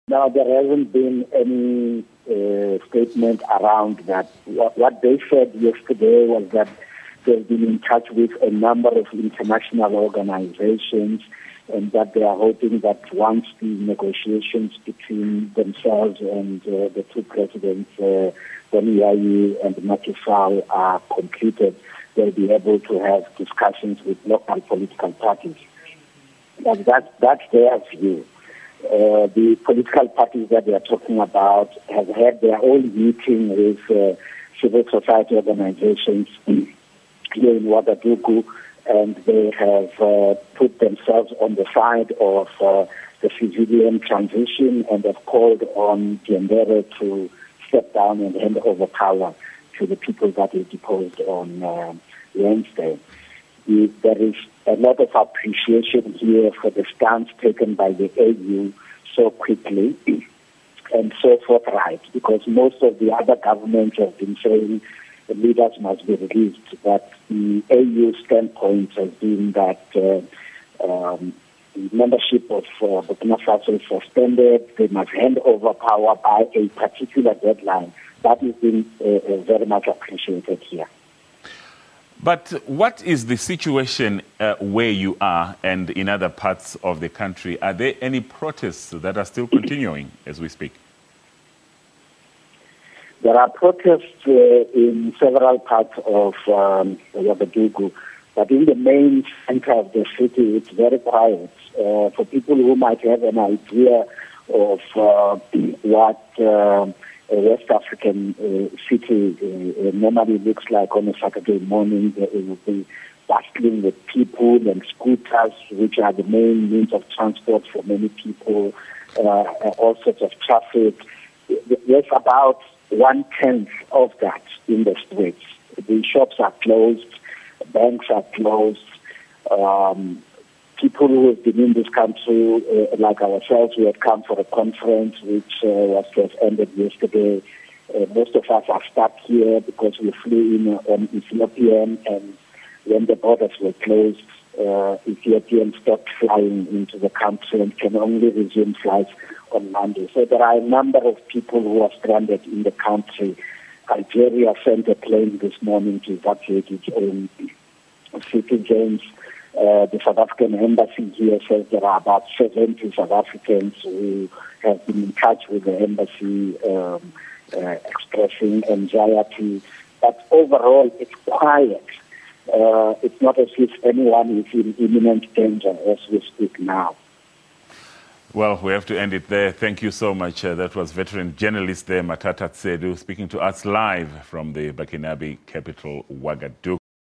Now, there hasn't been any statement around that. What they said yesterday was that they've been in touch with a number of international organizations and that they are hoping that once the negotiations between themselves and the two presidents, Boniayi and Macky Sall, are completed, they'll be able to have discussions with local political parties. And that's their view. The political parties that they are talking about have had their own meeting with civil society organizations here in Ouagadougou, and they have put themselves on the side of the civilian transition and have called on Diendere to step down and hand over power to the people that he deposed on Wednesday. There is a lot of appreciation here for the stance taken by the AU so quickly and so forthright, because most of the other governments have been saying the leaders must be released, but the AU standpoint has been that the membership of Burkina Faso is suspended. They must hand over power by a particular deadline. That has been very much appreciated here. But what is the situation where you are and in other parts of the country? Are there any protests that are still continuing as we speak? There are protests in several parts of Ouagadougou, but in the main center of the city, it's very quiet. For people who might have an idea of what a West African city normally looks like on a Saturday morning, it will be bustling with people and scooters, which are the main means of transport for many people, all sorts of traffic. There's about 1/10 of that in the streets. The shops are closed, banks are closed. People who have been in this country, like ourselves, we had come for a conference which was just ended yesterday. Most of us are stuck here because we flew in on Ethiopian, and when the borders were closed, Ethiopians stopped flying into the country and can only resume flights on Monday. So there are a number of people who are stranded in the country. Algeria sent a plane this morning to evacuate its own citizens. The South African embassy here says there are about 70 South Africans who have been in touch with the embassy expressing anxiety. But overall, it's quiet. It's not as if anyone is in imminent danger as we speak now. Well, we have to end it there. Thank you so much. That was veteran journalist there, Mathatha Tsedu, speaking to us live from the Burkinabe capital, Ouagadougou.